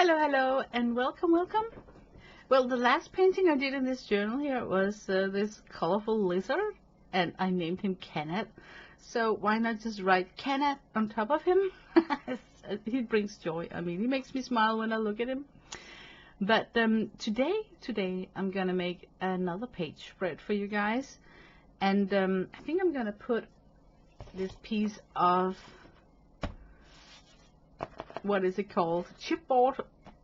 Hello, hello, and welcome, welcome. Well, the last painting I did in this journal here was this colorful lizard, and I named him Kenneth. So why not just write Kenneth on top of him? He brings joy. I mean, he makes me smile when I look at him. But today I'm gonna make another page spread for you guys, and I think I'm gonna put this piece of, what is it called, chipboard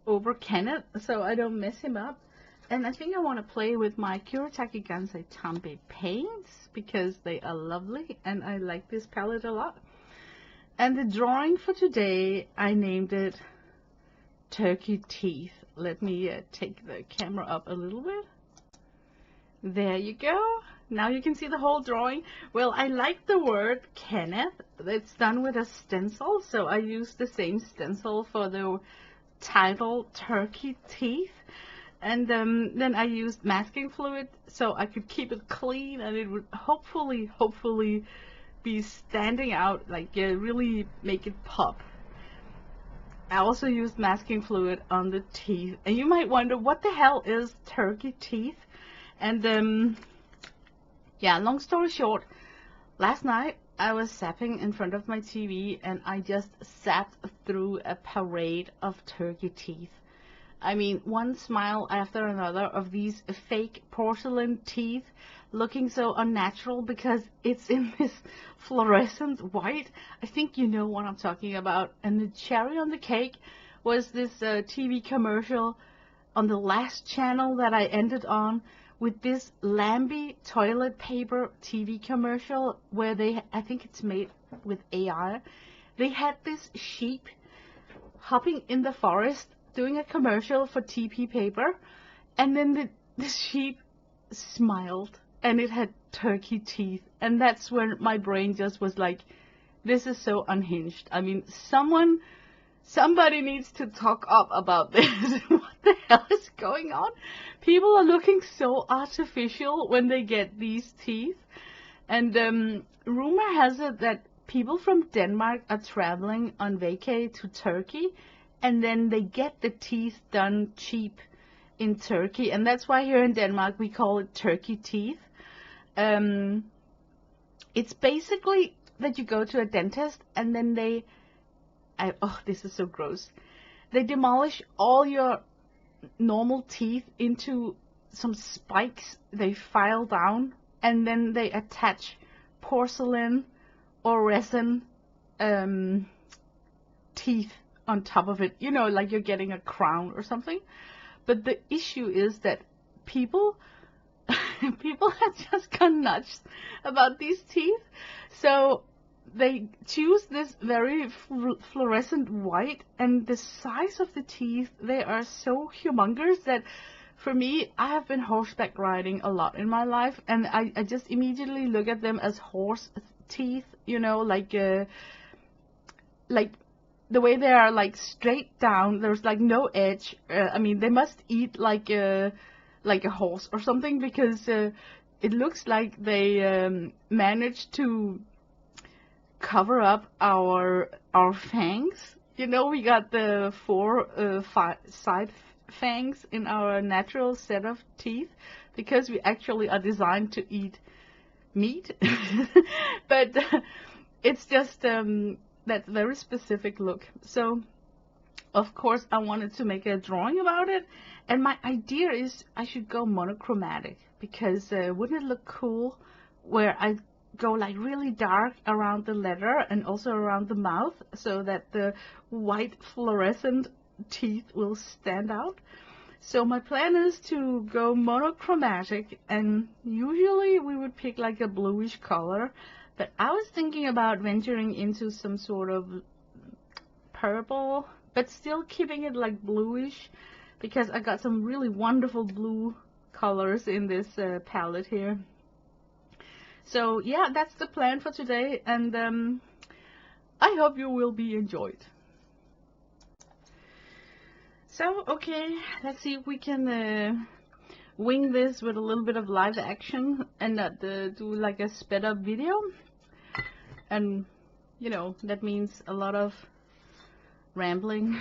over Kenneth so I don't mess him up. And I think I want to play with my Kuretake Gansai Tambe paints because they are lovely and I like this palette a lot. And the drawing for today, I named it Turkey Teeth. Let me take the camera up a little bit. There you go. Now you can see the whole drawing. Well, I like the word Kenneth. It's done with a stencil, so I used the same stencil for the title Turkey Teeth. And then I used masking fluid so I could keep it clean and it would hopefully be standing out, like really make it pop. I also used masking fluid on the teeth. And you might wonder, what the hell is turkey teeth? And yeah, long story short, last night I was zapping in front of my TV and I just sat through a parade of turkey teeth. I mean, one smile after another of these fake porcelain teeth looking so unnatural because it's in this fluorescent white. I think you know what I'm talking about. And the cherry on the cake was this TV commercial on the last channel that I ended on, with this Lambie toilet paper TV commercial where they, I think it's made with AI, they had this sheep hopping in the forest doing a commercial for TP paper, and then the sheep smiled and it had turkey teeth, and that's when my brain just was like, this is so unhinged. I mean, somebody needs to talk up about this. What the hell is going on? People are looking so artificial when they get these teeth. And rumor has it that people from Denmark are traveling on vacay to Turkey, and then they get the teeth done cheap in Turkey. And that's why here in Denmark we call it turkey teeth. It's basically that you go to a dentist and then oh, this is so gross. They demolish all your normal teeth into some spikes they file down, and then they attach porcelain or resin teeth on top of it. You know, like you're getting a crown or something. But the issue is that people have just gone nuts about these teeth. So they choose this very fluorescent white, and the size of the teeth, they are so humongous that for me, I have been horseback riding a lot in my life, and I just immediately look at them as horse teeth, you know, like the way they are, like straight down. There's like no edge. I mean, they must eat like a horse or something, because it looks like they managed to cover up our fangs. You know, we got the four side fangs in our natural set of teeth because we actually are designed to eat meat. But it's just that very specific look. So of course I wanted to make a drawing about it, and my idea is I should go monochromatic, because wouldn't it look cool where I go like really dark around the letter and also around the mouth, so that the white fluorescent teeth will stand out. So my plan is to go monochromatic, and usually we would pick like a bluish color, but I was thinking about venturing into some sort of purple, but still keeping it like bluish, because I got some really wonderful blue colors in this palette here. So yeah, that's the plan for today, and I hope you will be enjoyed. So, okay, let's see if we can wing this with a little bit of live action and not do like a sped up video. And, you know, that means a lot of rambling.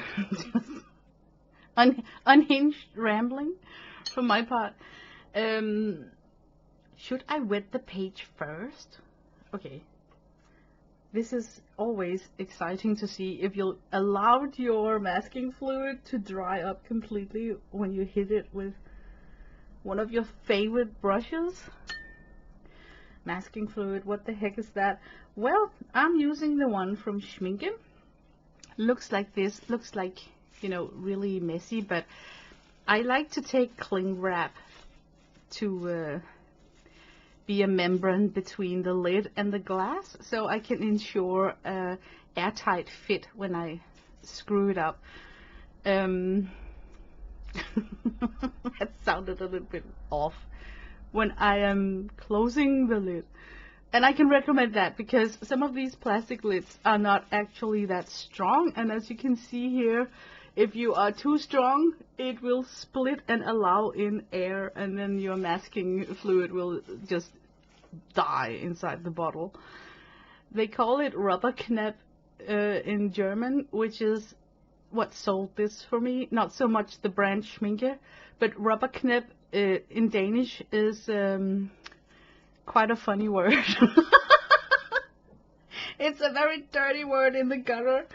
unhinged rambling from my part. Should I wet the page first? Okay. This is always exciting to see if you'll allow your masking fluid to dry up completely when you hit it with one of your favorite brushes. Masking fluid, what the heck is that? Well, I'm using the one from Schminke. Looks like this, looks like, you know, really messy, but I like to take cling wrap to be a membrane between the lid and the glass, so I can ensure a airtight fit when I screw it up. That sounded a little bit off. When I am closing the lid. And I can recommend that because some of these plastic lids are not actually that strong, and as you can see here, if you are too strong, it will split and allow in air, and then your masking fluid will just die inside the bottle. They call it Rubberknep in German, which is what sold this for me. Not so much the brand Schminke, but Rubberknep in Danish is quite a funny word. It's a very dirty word in the gutter.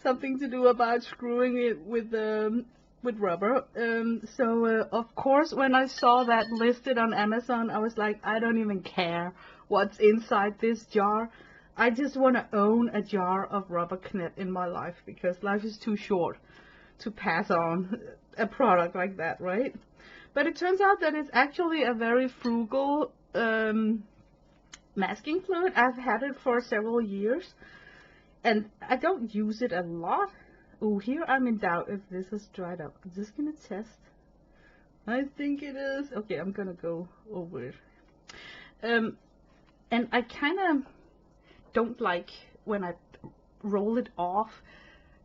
Something to do about screwing it with rubber. So of course, when I saw that listed on Amazon, I was like, I don't even care what's inside this jar. I just want to own a jar of Rubberknep in my life, because life is too short to pass on a product like that, right? But it turns out that it's actually a very frugal masking fluid. I've had it for several years, and I don't use it a lot. Oh, here I'm in doubt if this is dried up. I'm just gonna test. I think it is. Okay, I'm gonna go over it. And I kind of don't like when I roll it off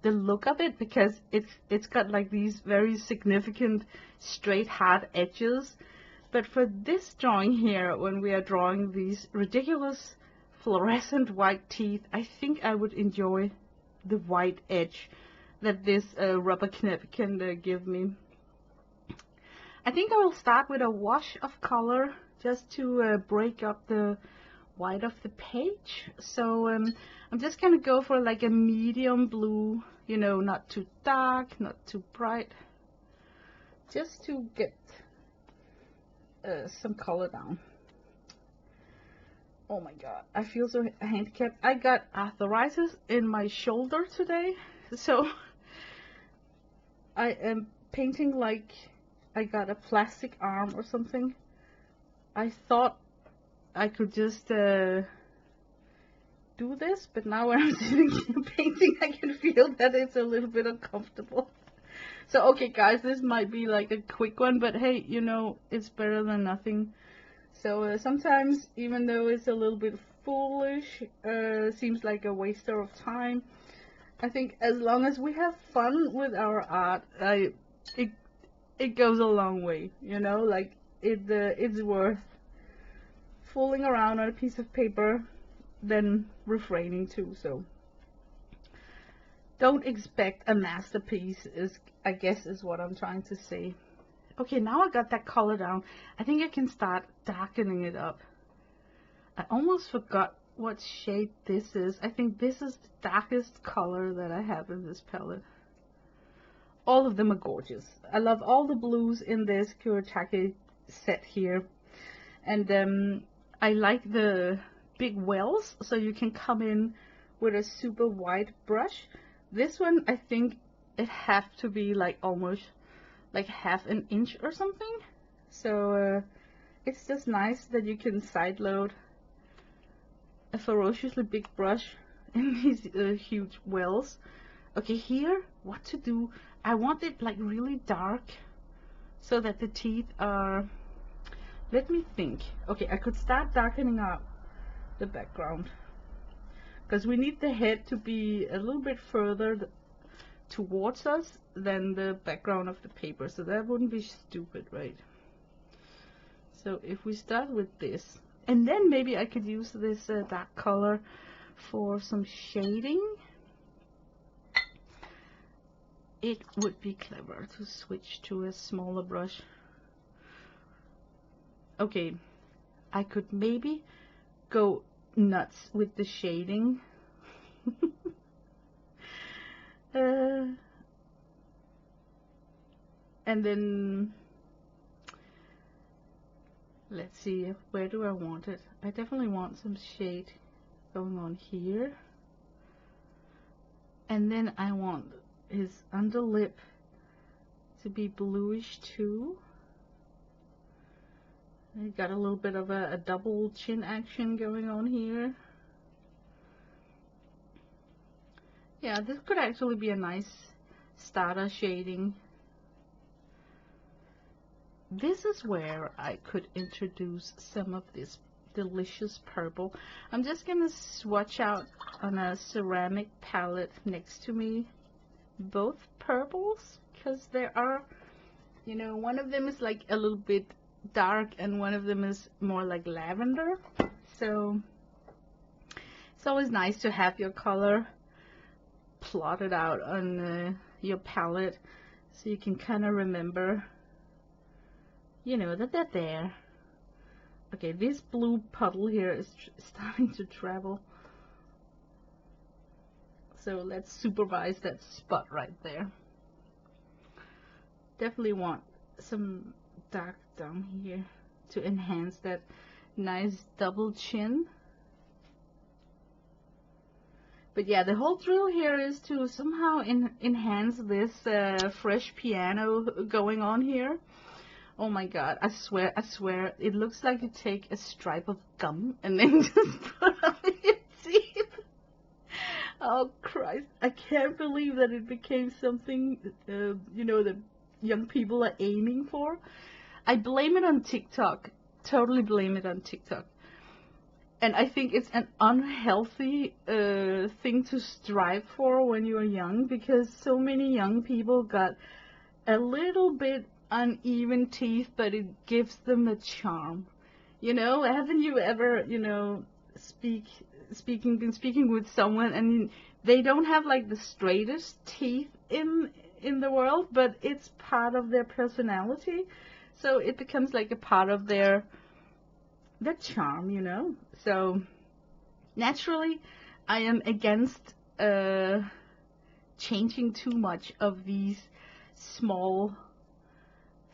the look of it, because it's got like these very significant straight hard edges. But for this drawing here, when we are drawing these ridiculous fluorescent white teeth, I think I would enjoy the white edge that this Rubberknep can give me. I think I will start with a wash of color just to break up the white of the page. So I'm just gonna go for like a medium blue, you know, not too dark, not too bright, just to get some color down. Oh my god, I feel so handicapped. I got arthritis in my shoulder today, so I am painting like I got a plastic arm or something. I thought I could just do this, but now when I'm sitting here painting, I can feel that it's a little bit uncomfortable. So okay guys, this might be like a quick one, but hey, you know, it's better than nothing. So sometimes, even though it's a little bit foolish, seems like a waster of time, I think as long as we have fun with our art, it goes a long way, you know, like it's worth fooling around on a piece of paper than refraining to. So don't expect a masterpiece, I guess is what I'm trying to say. Okay, now I got that color down. I think I can start darkening it up. I almost forgot what shade this is. I think this is the darkest color that I have in this palette. All of them are gorgeous. I love all the blues in this Kuretake set here. And I like the big wells, so you can come in with a super wide brush. This one, I think it have to be like almost like half an inch or something. So it's just nice that you can side load a ferociously big brush in these huge wells. Okay, here, what to do? I want it like really dark so that the teeth are, let me think. Okay, I could start darkening up the background, because we need the head to be a little bit further towards us than the background of the paper, so that wouldn't be stupid, right? So if we start with this, and then maybe I could use this dark color for some shading. it would be clever to switch to a smaller brush. Okay, I could maybe go nuts with the shading. And then let's see, where do I want it? I definitely want some shade going on here. And then I want his underlip to be bluish too. I got a little bit of a double chin action going on here. Yeah, this could actually be a nice starter shading. This is where I could introduce some of this delicious purple. I'm just gonna swatch out on a ceramic palette next to me both purples, because there are, you know, one of them is like a little bit dark and one of them is more like lavender. So it's always nice to have your color plotted out on your palette so you can kind of remember, you know, that they're there. Okay, this blue puddle here is starting to travel. So let's supervise that spot right there. Definitely want some dark down here to enhance that nice double chin. But yeah, the whole drill here is to somehow enhance this fresh piano going on here. Oh my god, I swear, it looks like you take a stripe of gum and then just put on your teeth. Oh Christ, I can't believe that it became something, you know, that young people are aiming for. I blame it on TikTok, totally blame it on TikTok. And I think it's an unhealthy thing to strive for when you're young, because so many young people got a little bit uneven teeth, but it gives them a charm. You know, haven't you ever, you know, been speaking with someone and they don't have like the straightest teeth in the world, but it's part of their personality, so it becomes like a part of their charm, you know. So naturally I am against changing too much of these small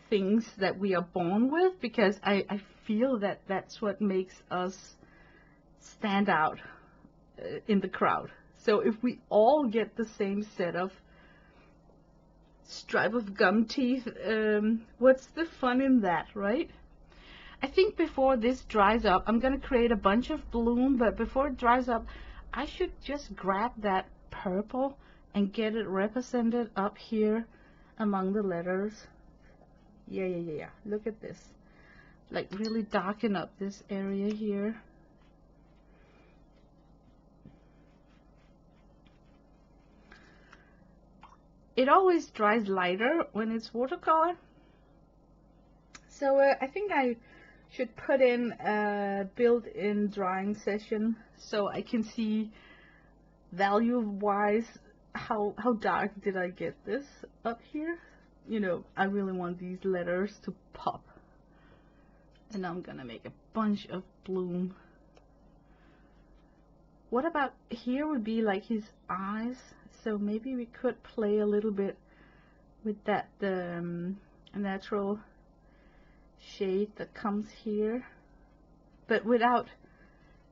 things that we are born with, because I feel that that's what makes us stand out in the crowd. So if we all get the same set of stripe of gum teeth, what's the fun in that, right? I think before this dries up, I'm gonna create a bunch of bloom, but before it dries up, I should just grab that purple and get it represented up here among the letters. Yeah. Look at this. Like really darken up this area here. It always dries lighter when it's watercolor. So I think I should put in a built-in drying session so I can see value-wise how dark did I get this up here. You know, I really want these letters to pop. And I'm gonna make a bunch of bloom. What about here would be like his eyes, so maybe we could play a little bit with that natural shade that comes here, but without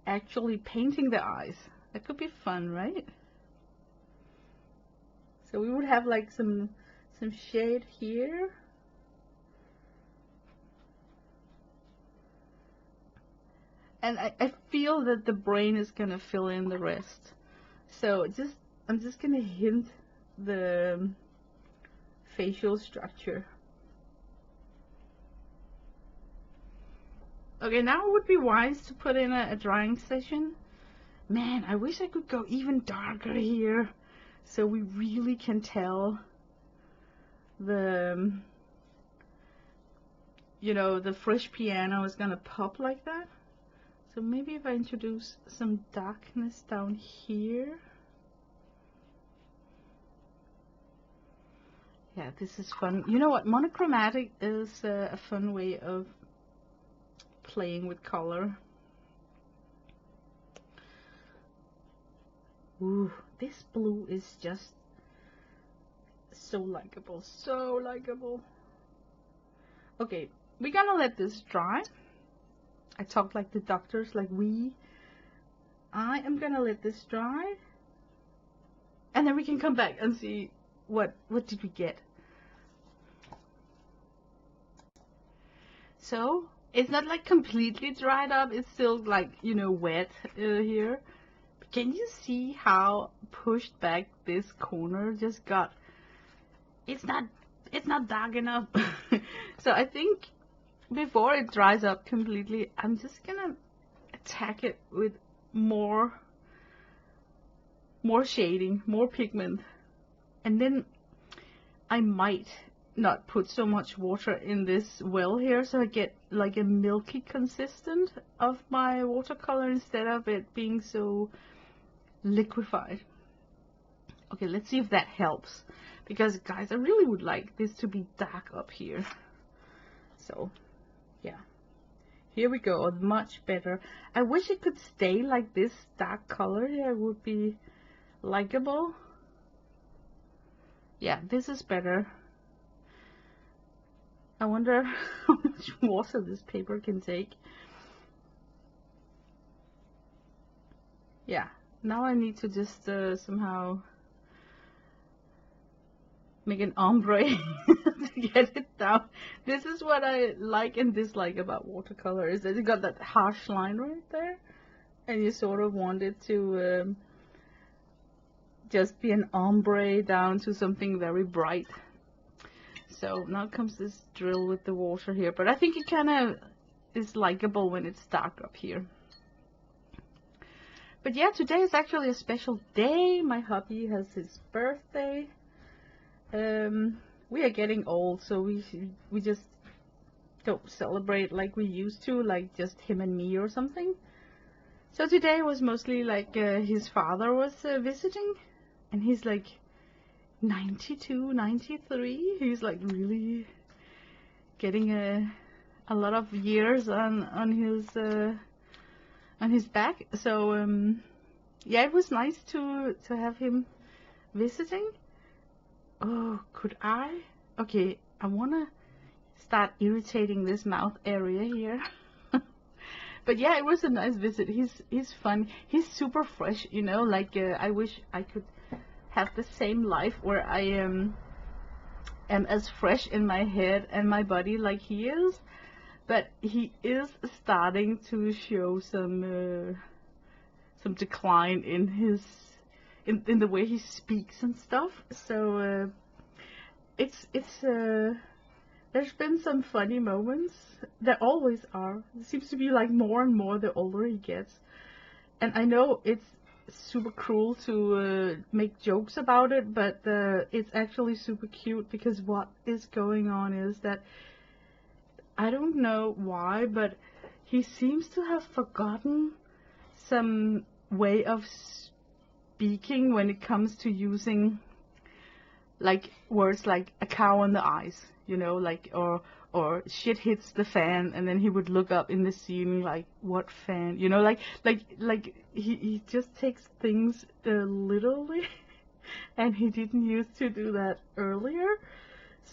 actually painting the eyes. That could be fun, right? So we would have like some shade here. And I feel that the brain is gonna fill in the rest. So I'm just gonna hint the facial structure. Okay, now it would be wise to put in a drying session. Man, I wish I could go even darker here, so we really can tell the, you know, the fresh piano is gonna pop like that. So maybe if I introduce some darkness down here. Yeah, this is fun. You know what? Monochromatic is a fun way of playing with color. Ooh, this blue is just so likable, so likable. Okay, we're gonna let this dry. I talk like the doctors, like we. I am gonna let this dry, and then we can come back and see what did we get. So it's not like completely dried up. It's still like, you know, wet here. Can you see how pushed back this corner just got? It's not dark enough. So I think before it dries up completely, I'm just gonna attack it with more shading, more pigment, and then I might not put so much water in this well here, so I get like a milky consistent of my watercolor instead of it being so liquefied. Okay, let's see if that helps, because guys, I really would like this to be dark up here. So yeah, here we go. Much better. I wish it could stay like this dark color here. It would be likable. Yeah, this is better. I wonder how much water this paper can take. Yeah, now I need to just somehow make an ombre to get it down. This is what I like and dislike about watercolor, is that you got that harsh line right there, and you sort of want it to just be an ombre down to something very bright. So now comes this drill with the water here, but I think it kind of is likable when it's dark up here. But yeah, today is actually a special day. My hubby has his birthday. We are getting old, so we just don't celebrate like we used to, like just him and me or something. So today was mostly like his father was visiting, and he's like 92, 93. He's like really getting a lot of years on his back. So yeah, it was nice to have him visiting. Oh, could I? Okay, I wanna start irritating this mouth area here. But yeah, it was a nice visit. He's fun. He's super fresh, you know. Like I wish I could have the same life where I am as fresh in my head and my body like he is. But he is starting to show some decline in his in the way he speaks and stuff. So it's there's been some funny moments. There always are. It seems to be like more and more the older he gets. And I know it's super cruel to make jokes about it, but it's actually super cute, because what is going on is that I don't know why, but he seems to have forgotten some way of speaking when it comes to using like words like a cow on the ice, you know, like or shit hits the fan, and then he would look up in the ceiling like, what fan, you know, like he just takes things literally, and he didn't used to do that earlier.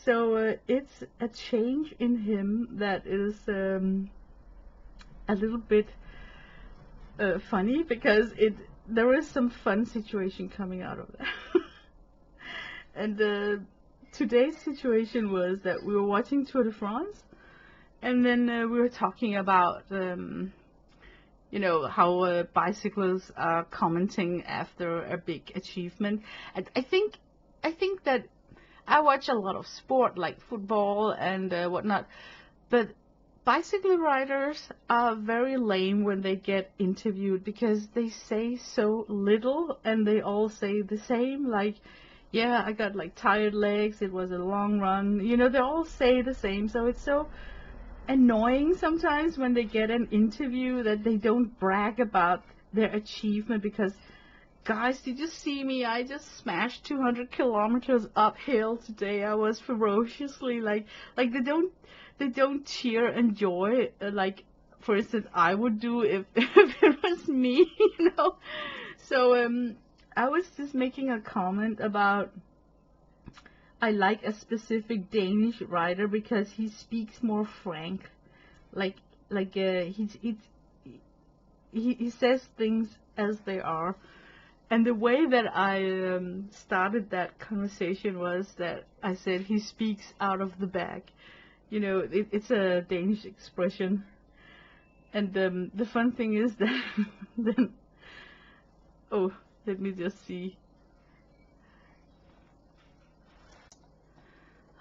So it's a change in him that is a little bit funny, because there is some fun situation coming out of that. And today's situation was that we were watching Tour de France, and then we were talking about you know, how bicyclists are commenting after a big achievement. And I think that I watch a lot of sport like football and whatnot, but bicycle riders are very lame when they get interviewed, because they say so little and they all say the same, like, yeah, I got like tired legs, it was a long run, you know, they all say the same. So it's so annoying sometimes when they get an interview that they don't brag about their achievement, because Guys, did you see me? I just smashed 200 kilometers uphill today. I was ferociously like they don't cheer and joy like, for instance, I would do if if it was me, you know. So I was just making a comment about I like a specific Danish writer because he speaks more frank, like he says things as they are. And the way that I started that conversation was that I said he speaks out of the bag. You know, it's a Danish expression. And the fun thing is that then, oh, let me just see.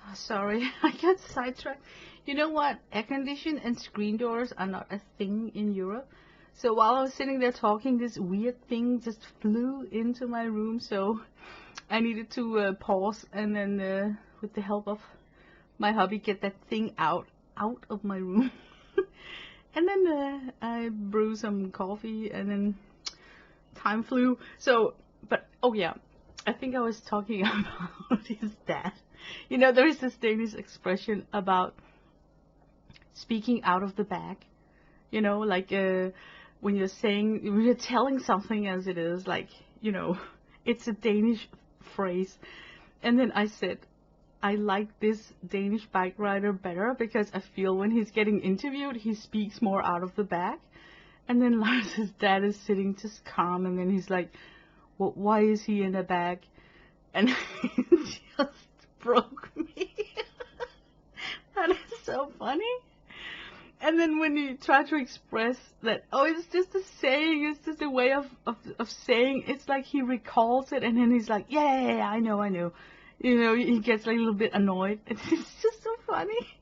Oh, sorry, I got sidetracked. You know what? Air condition and screen doors are not a thing in Europe. So while I was sitting there talking, this weird thing just flew into my room. So I needed to pause and then, with the help of my hubby, get that thing out of my room. And then I brewed some coffee, and then time flew. So, but oh yeah, I think I was talking about his dad. You know, there is this Danish expression about speaking out of the bag. You know, like when you're telling something as it is, like, you know, it's a Danish phrase. And then I said, I like this Danish bike rider better because I feel when he's getting interviewed, he speaks more out of the bag. And then Lars' dad is sitting just calm, and then he's like, well, why is he in a bag? And it just broke me. That is so funny. And then when you try to express that, oh, it's just a saying, it's just a way of saying, it's like he recalls it, and then he's like, yeah, I know. You know, he gets like a little bit annoyed. It's just so funny.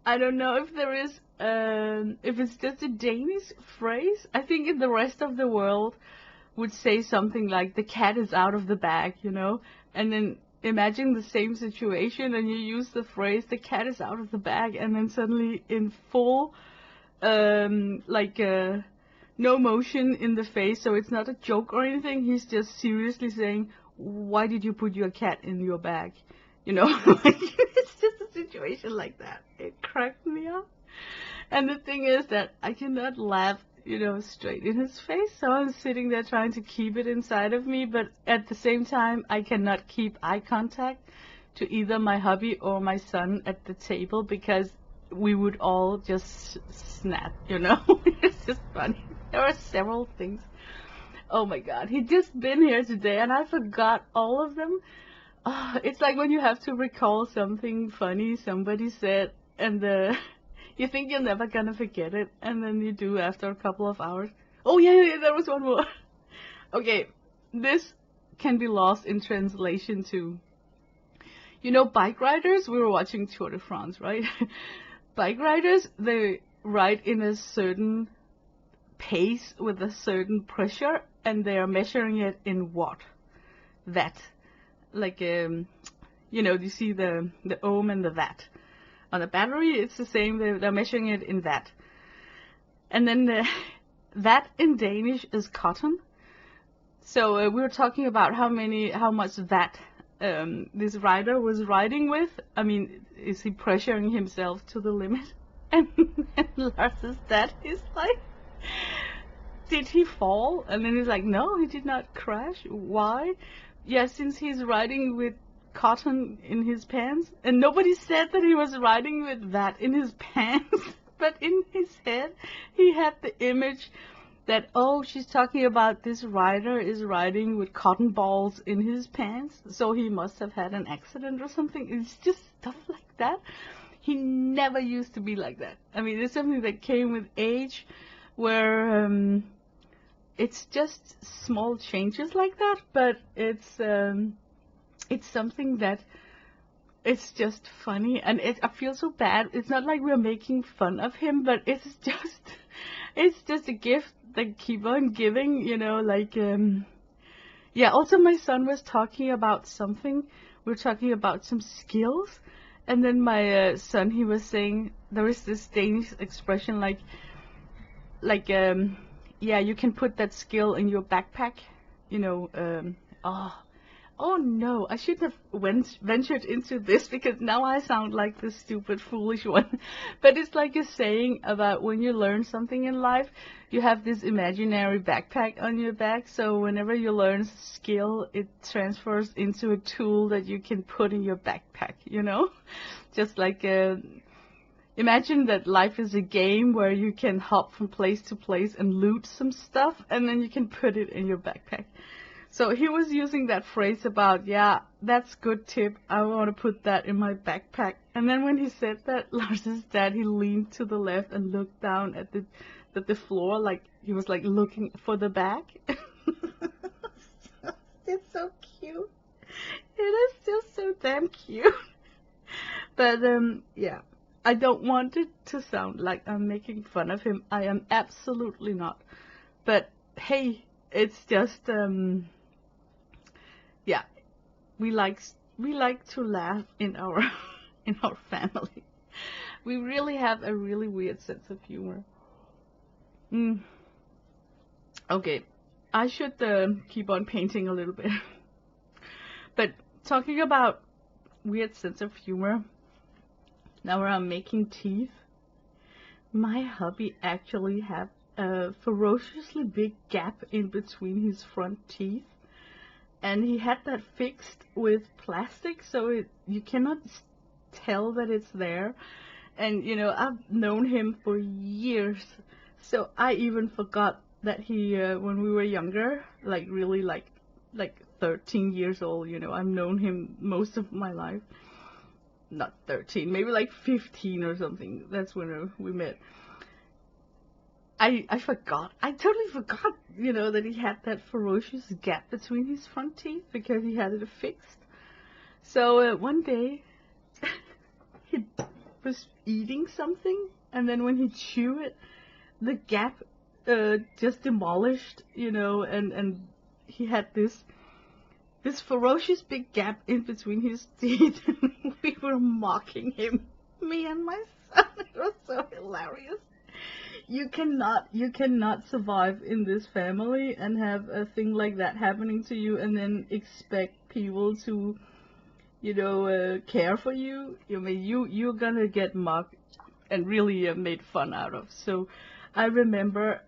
I don't know if there is, if it's just a Danish phrase. I think in the rest of the world would say something like, the cat is out of the bag, you know, and then imagine the same situation and you use the phrase, the cat is out of the bag, and then suddenly in full, no motion in the face, so it's not a joke or anything, he's just seriously saying, why did you put your cat in your bag? You know, like, it's just a situation like that. It cracked me up. And the thing is that I cannot laugh, you know, straight in his face, so I'm sitting there trying to keep it inside of me, but at the same time, I cannot keep eye contact to either my hubby or my son at the table, because we would all just snap, you know. It's just funny. There are several things. Oh my god, he'd just been here today and I forgot all of them. It's like when you have to recall something funny somebody said, and you think you're never gonna forget it, and then you do after a couple of hours. Oh yeah, there was one more. Okay, this can be lost in translation too. You know, bike riders, we were watching Tour de France, right? Bike riders, they ride in a certain pace with a certain pressure, and they are measuring it in watt. Watt. Like, you know, you see the ohm and the watt. On a battery, it's the same, they're measuring it in watt. And then watt in Danish is cotton. So we were talking about how much watt this rider was riding with. I mean, is he pressuring himself to the limit? And Lars' dad is like, did he fall? And then he's like, no, he did not crash. Why? Yeah, since he's riding with cotton in his pants. And nobody said that he was riding with that in his pants. But in his head, he had the image that, oh, she's talking about this rider is riding with cotton balls in his pants, so he must have had an accident or something. It's just stuff like that. He never used to be like that. I mean, it's something that came with age, where it's just small changes like that, but it's something that it's just funny, and I feel so bad. It's not like we're making fun of him, but it's just a gift that keep on giving, you know, like, yeah, also my son was talking about something, we were talking about some skills, and then my son, he was saying, there is this Danish expression like, yeah, you can put that skill in your backpack, you know, oh no, I shouldn't have ventured into this because now I sound like the stupid, foolish one. But it's like a saying about when you learn something in life, you have this imaginary backpack on your back. So whenever you learn a skill, it transfers into a tool that you can put in your backpack, you know? Just like imagine that life is a game where you can hop from place to place and loot some stuff, and then you can put it in your backpack. So he was using that phrase about, yeah, that's good tip. I want to put that in my backpack. And then when he said that, Lars's dad, he leaned to the left and looked down at the floor, like he was like looking for the bag. It's so cute. It is just so damn cute. But yeah, I don't want it to sound like I'm making fun of him. I am absolutely not. But hey, it's just yeah, we like to laugh in our in our family. We really have a really weird sense of humor. Okay, I should keep on painting a little bit. But talking about weird sense of humor, now where I'm making teeth, my hubby actually had a ferociously big gap in between his front teeth. And he had that fixed with plastic, so you cannot tell that it's there. And, you know, I've known him for years, so I even forgot that he, when we were younger, like really like 13 years old, you know, I've known him most of my life. Not 13, maybe like 15 or something. That's when we met. I forgot. I totally forgot, you know, that he had that ferocious gap between his front teeth because he had it fixed. So one day he was eating something, and then when he chewed it, the gap just demolished, you know, and he had this ferocious big gap in between his teeth. And we were mocking him, me and my son. It was so hilarious. You cannot survive in this family and have a thing like that happening to you and then expect people to, you know, care for you. I mean, you're gonna get mocked and really made fun out of. So I remember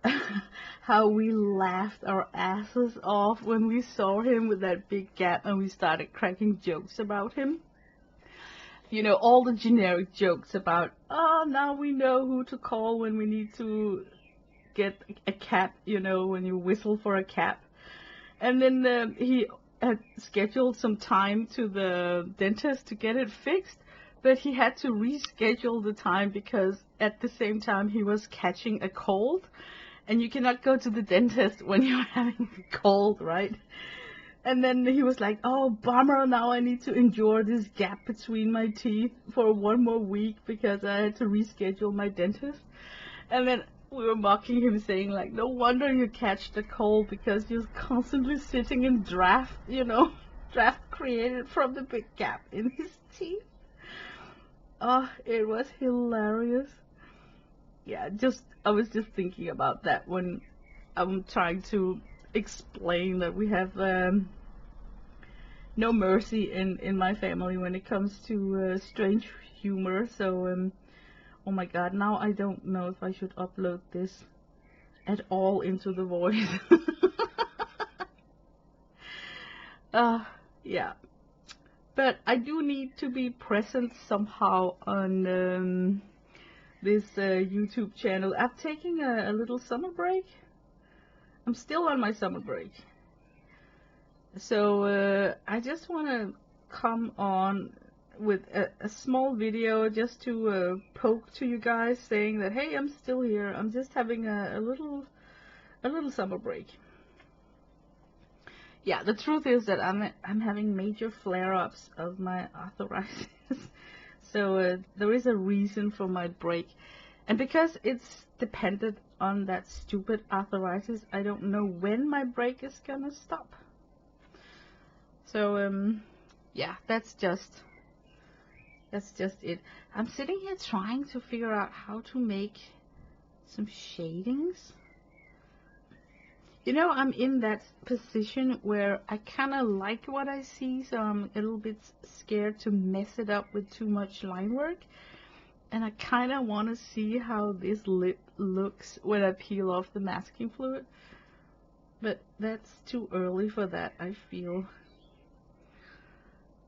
how we laughed our asses off when we saw him with that big gap and we started cracking jokes about him. You know, all the generic jokes about, oh, now we know who to call when we need to get a cab, you know, when you whistle for a cab. And then he had scheduled some time to the dentist to get it fixed, but he had to reschedule the time because at the same time he was catching a cold. And you cannot go to the dentist when you're having a cold, right? And then he was like, oh, bummer, now I need to endure this gap between my teeth for 1 more week because I had to reschedule my dentist. And then we were mocking him, saying, like, no wonder you catch the cold because you're constantly sitting in draft, you know, draft created from the big gap in his teeth. Oh, it was hilarious. Yeah, I was just thinking about that when I'm trying to explain that we have no mercy in my family when it comes to strange humor. So oh my god, now I don't know if I should upload this at all into the voice. Yeah, but I do need to be present somehow on this YouTube channel. I'm taking a little summer break. I'm still on my summer break. So I just want to come on with a small video just to poke to you guys, saying that, hey, I'm still here. I'm just having a little summer break. Yeah, the truth is that I'm having major flare-ups of my arthritis. So there is a reason for my break. And because it's dependent on that stupid arthritis, I don't know when my break is gonna stop. So yeah, that's just it. I'm sitting here trying to figure out how to make some shadings. You know, I'm in that position where I kind of like what I see, so I'm a little bit scared to mess it up with too much line work. And I kind of want to see how this lip looks when I peel off the masking fluid. But that's too early for that, I feel.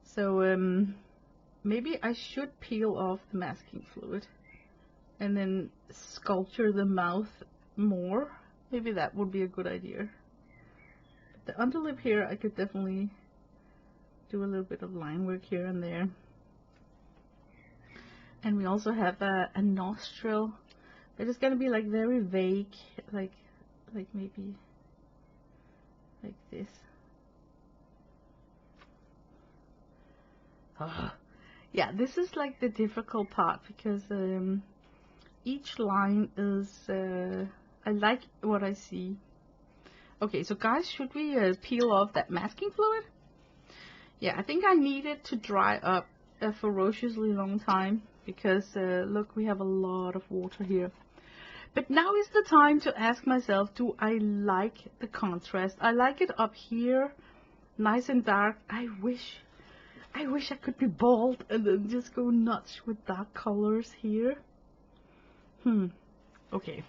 So maybe I should peel off the masking fluid and then sculpture the mouth more. Maybe that would be a good idea. But the underlip here, I could definitely do a little bit of line work here and there. And we also have a nostril. It is gonna be like very vague, like maybe like this. Yeah, this is like the difficult part because each line is, I like what I see. Okay, so guys, should we peel off that masking fluid? Yeah, I think I need it to dry up a ferociously long time because look, we have a lot of water here. But now is the time to ask myself, do I like the contrast? I like it up here, nice and dark. I wish I could be bald and then just go nuts with dark colors here. Okay.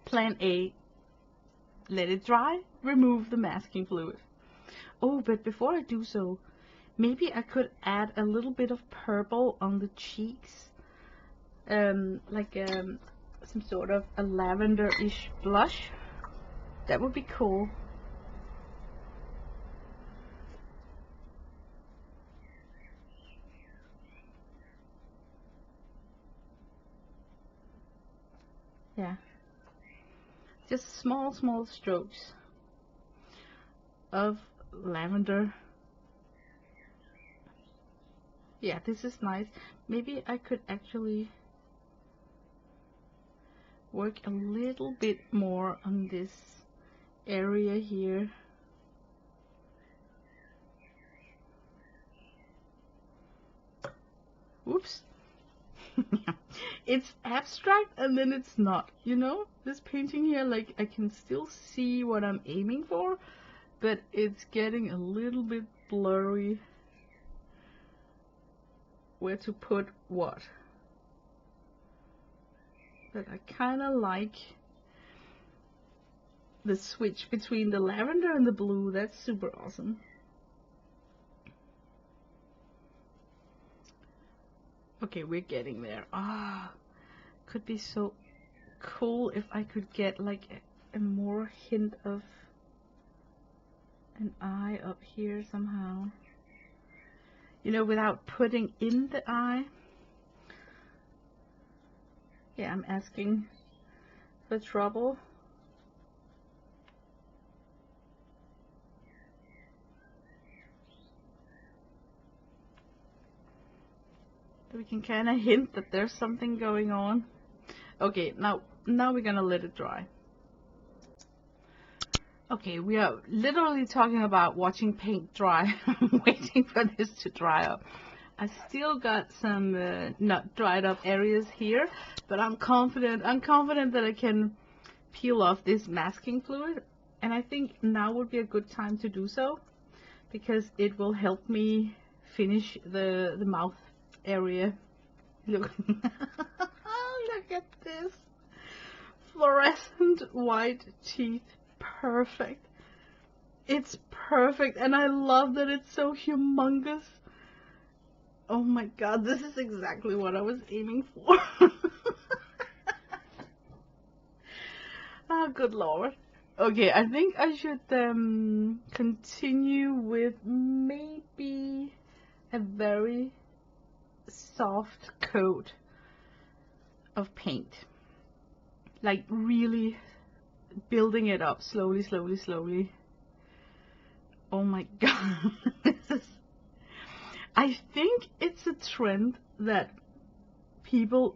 Plan A. Let it dry. Remove the masking fluid. Oh, but before I do so, maybe I could add a little bit of purple on the cheeks. Like some sort of a lavender-ish blush. That would be cool. Yeah. Just small strokes of lavender. Yeah, this is nice. Maybe I could actually work a little bit more on this area here. Oops. It's abstract and then it's not, you know, this painting here, like I can still see what I'm aiming for, but it's getting a little bit blurry where to put what. But I kind of like the switch between the lavender and the blue. That's super awesome. Okay, we're getting there. Could be so cool if I could get like a more hint of an eye up here somehow. You know, without putting in the eye. Yeah, I'm asking for trouble. We can kind of hint that there's something going on. Okay, now we're gonna let it dry. Okay, we are literally talking about watching paint dry. I'm waiting for this to dry up. I still got some not dried up areas here, but I'm confident that I can peel off this masking fluid, and I think now would be a good time to do so because it will help me finish the mouth area. Look. Look at this fluorescent white teeth. Perfect. It's perfect, and I love that it's so humongous. Oh my god, this is exactly what I was aiming for. Oh, good lord. Okay, I think I should continue with maybe a very soft coat of paint. Like really building it up slowly. Oh my god. I think it's a trend that people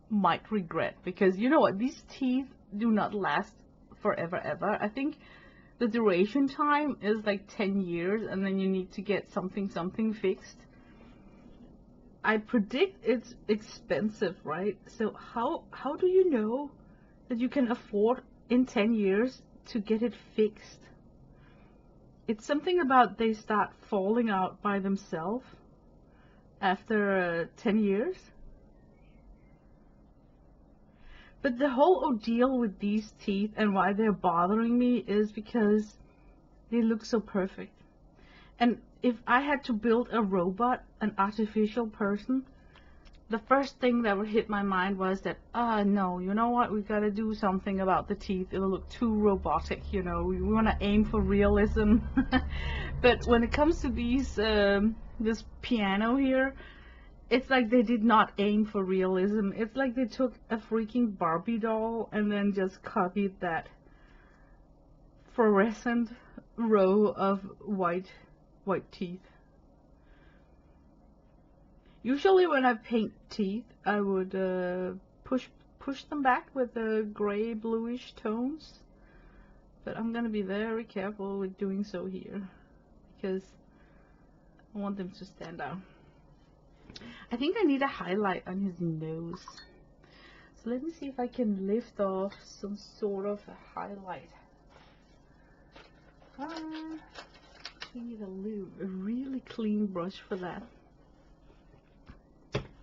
might regret because you know what, these teeth do not last forever ever. I think the duration time is like 10 years and then you need to get something fixed. I predict it's expensive, right? So how do you know that you can afford in 10 years to get it fixed. It's something about they start falling out by themselves after 10 years. But the whole ordeal with these teeth and why they're bothering me is because they look so perfect. And if I had to build a robot, an artificial person, the first thing that would hit my mind was that, no, you know what, we gotta do something about the teeth. It'll look too robotic, you know, we wanna aim for realism. But when it comes to these, this piano here, it's like they did not aim for realism. It's like they took a freaking Barbie doll and then just copied that fluorescent row of white teeth. Usually when I paint teeth, I would push them back with the gray bluish tones, but I'm gonna be very careful with doing so here because I want them to stand out. I think I need a highlight on his nose, so let me see if I can lift off some sort of a highlight. I need a really clean brush for that.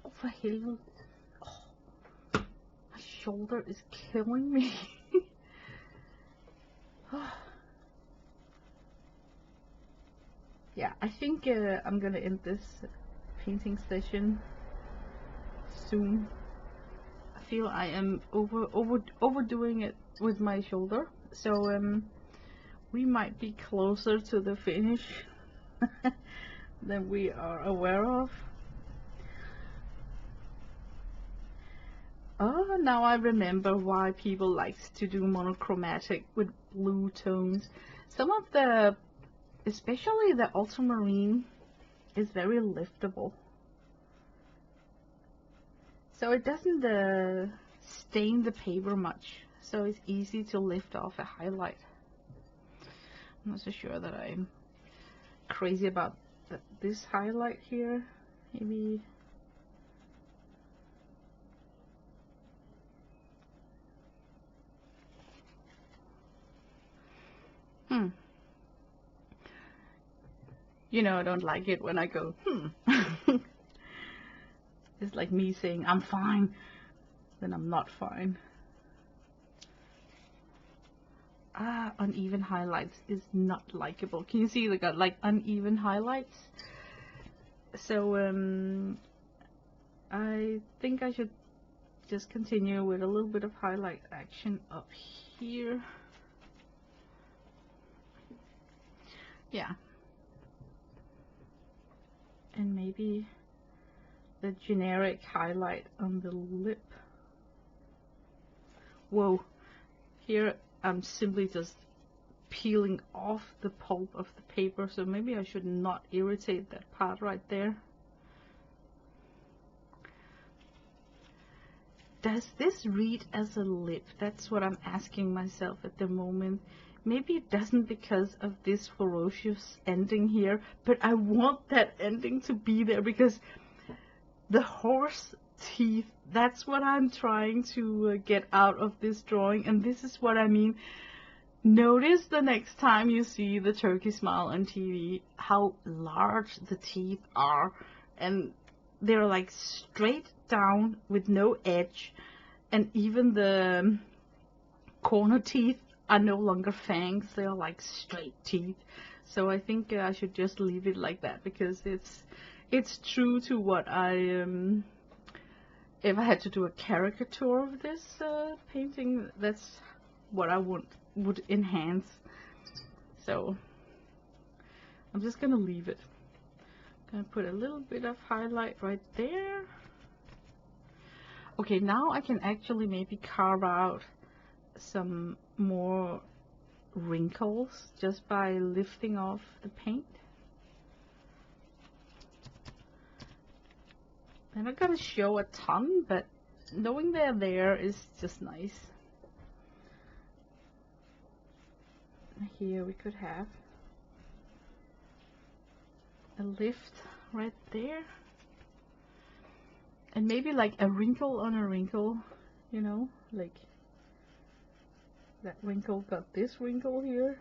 Oh, for helvede. Oh, my shoulder is killing me. Yeah, I think I'm gonna end this painting session soon. I feel I am overdoing it with my shoulder, so we might be closer to the finish than we are aware of. Oh, now I remember why people like to do monochromatic with blue tones. Some of the, especially the ultramarine, is very liftable. So it doesn't stain the paper much, so it's easy to lift off a highlight. I'm not so sure that I'm crazy about this highlight here. Maybe you know, I don't like it when I go It's like me saying I'm fine, then I'm not fine. Uneven highlights is not likable. Can you see they got like uneven highlights? So I think I should just continue with a little bit of highlight action up here. Yeah. And maybe the generic highlight on the lip. Whoa. Here I'm simply just peeling off the pulp of the paper, so maybe I should not irritate that part right there. Does this read as a lip? That's what I'm asking myself at the moment. Maybe it doesn't because of this ferocious ending here, but I want that ending to be there because the horse teeth, that's what I'm trying to get out of this drawing, and this is what I mean. Notice the next time you see the turkey smile on TV, how large the teeth are, and they're like straight down with no edge, and even the corner teeth are no longer fangs, they're like straight teeth. So I think I should just leave it like that because it's true to what I if I had to do a caricature of this painting, that's what I would enhance. So I'm just gonna leave it. Gonna put a little bit of highlight right there. Okay, now I can actually maybe carve out some more wrinkles just by lifting off the paint. I'm not gonna show a ton, but knowing they're there is just nice. Here we could have a lift right there, and maybe like a wrinkle on a wrinkle, you know, like That wrinkle got this wrinkle here.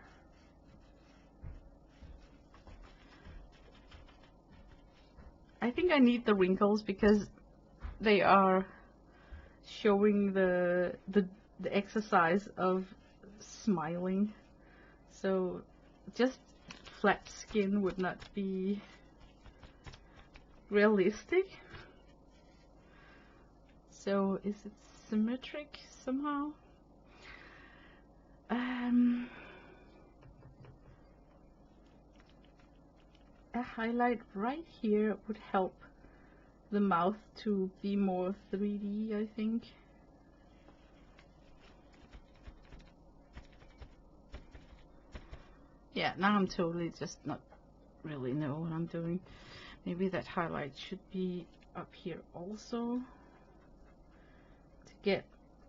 I think I need the wrinkles because they are showing the exercise of smiling. So just flat skin would not be realistic. So is it symmetric somehow? A highlight right here would help the mouth to be more 3D, I think. Yeah, now I'm totally just not really know what I'm doing. Maybe that highlight should be up here also to get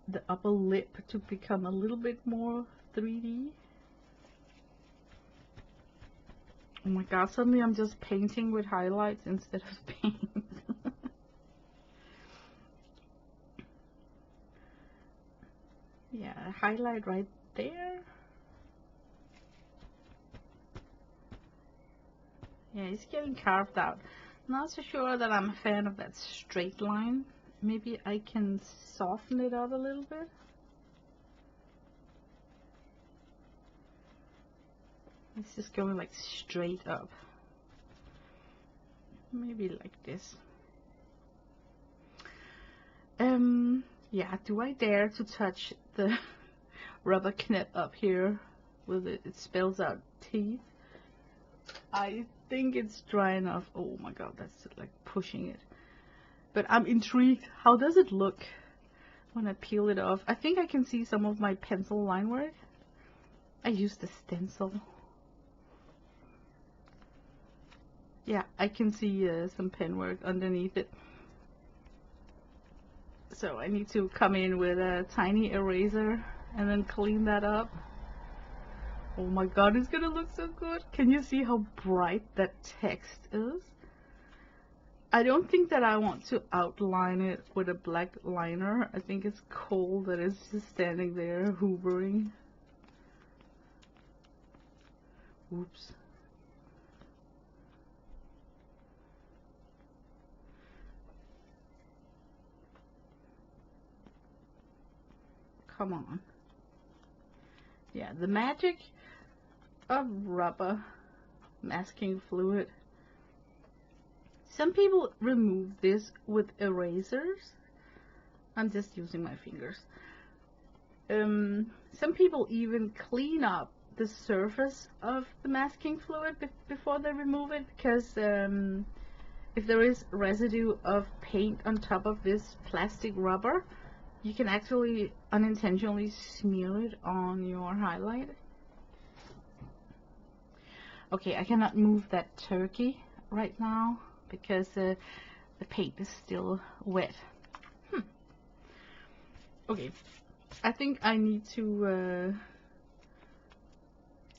the upper lip to become a little bit more 3D. Oh my god, suddenly I'm just painting with highlights instead of paint. Yeah, a highlight right there. Yeah, it's getting carved out. Not so sure that I'm a fan of that straight line. Maybe I can soften it up a little bit. It's just going like straight up. Maybe like this. Yeah, do I dare to touch the rubber knit up here with it? It spells out teeth. I think it's dry enough. Oh my god, that's like pushing it. But I'm intrigued. How does it look when I peel it off? I think I can see some of my pencil line work. I used a stencil. Yeah, I can see some pen work underneath it. So I need to come in with a tiny eraser and then clean that up. Oh my god, it's gonna look so good. Can you see how bright that text is? I don't think that I want to outline it with a black liner. I think it's cool that it's just standing there hoovering. Oops. Come on. Yeah, the magic of rubber masking fluid. Some people remove this with erasers. I'm just using my fingers. Some people even clean up the surface of the masking fluid before they remove it, because if there is residue of paint on top of this plastic rubber, you can actually unintentionally smear it on your highlight. Okay, I cannot move that turkey right now because the paint is still wet. Okay, I think I need to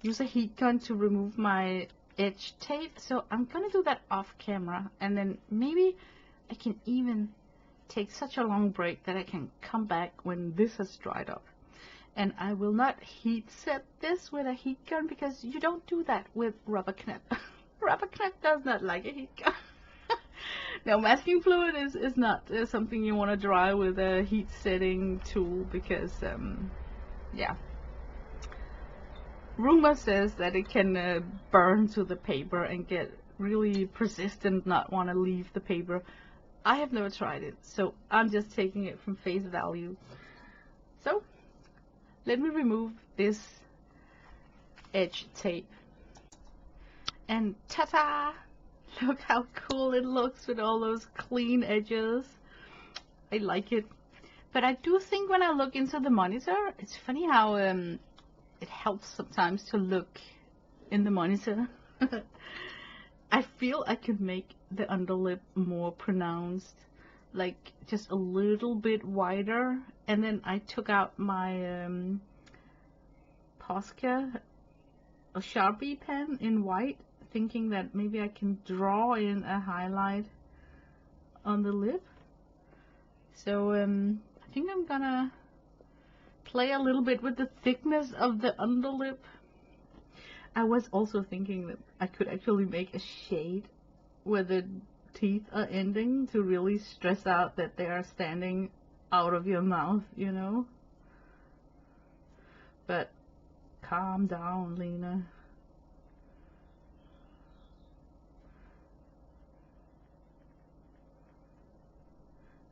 use a heat gun to remove my edge tape, so I'm gonna do that off camera, and then maybe I can even take such a long break that I can come back when this has dried up. And I will not heat set this with a heat gun because you don't do that with rubber knit. Rubber knit does not like a heat gun. Now, masking fluid is not something you want to dry with a heat setting tool because, yeah. Rumor says that it can burn to the paper and get really persistent, not want to leave the paper. I have never tried it, so I'm just taking it from face value. So, let me remove this edge tape. And ta-da! Look how cool it looks with all those clean edges. I like it. But I do think when I look into the monitor, it's funny how it helps sometimes to look in the monitor. I feel I could make the underlip more pronounced, like just a little bit wider. And then I took out my Posca, a Sharpie pen in white, thinking that maybe I can draw in a highlight on the lip. So I think I'm gonna play a little bit with the thickness of the underlip. I was also thinking that I could actually make a shade where the teeth are ending to really stress out that they are standing out of your mouth, you know. But calm down, Lena.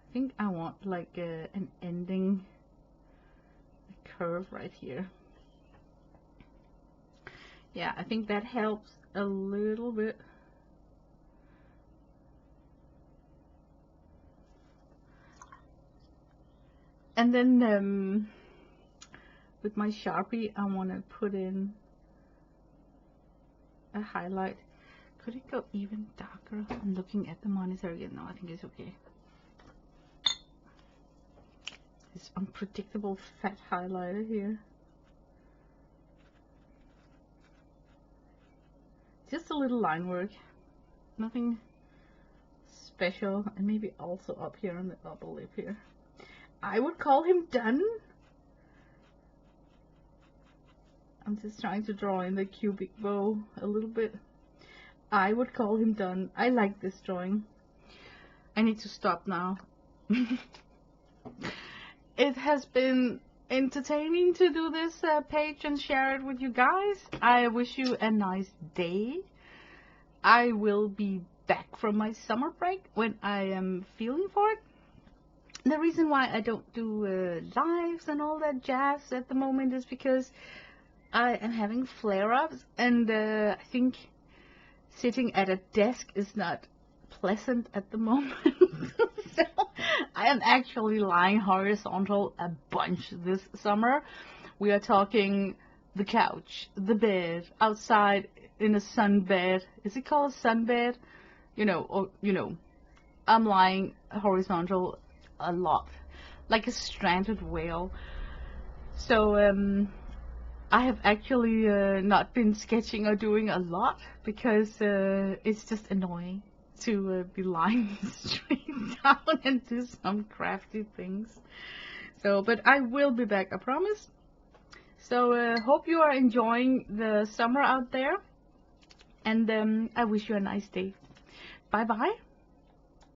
I think I want like an ending curve right here. Yeah, I think that helps a little bit. And then with my Sharpie, I want to put in a highlight. Could it go even darker? I'm looking at the monitor again. No, I think it's okay. This unpredictable fat highlighter here. Just a little line work. Nothing special. And maybe also up here on the upper lip here. I would call him done. I'm just trying to draw in the cubic bow a little bit. I would call him done. I like this drawing. I need to stop now. It has been entertaining to do this page and share it with you guys. I wish you a nice day. I will be back from my summer break when I am feeling for it. The reason why I don't do lives and all that jazz at the moment is because I am having flare-ups, and I think sitting at a desk is not pleasant at the moment. So I am actually lying horizontal a bunch this summer. We are talking the couch, the bed, outside in a sunbed. Is it called a sunbed? You know, or, you know, I'm lying horizontal a lot, like a stranded whale. So I have actually not been sketching or doing a lot because it's just annoying to be lying straight down and do some crafty things. So, but I will be back, I promise. So hope you are enjoying the summer out there, and I wish you a nice day. Bye bye.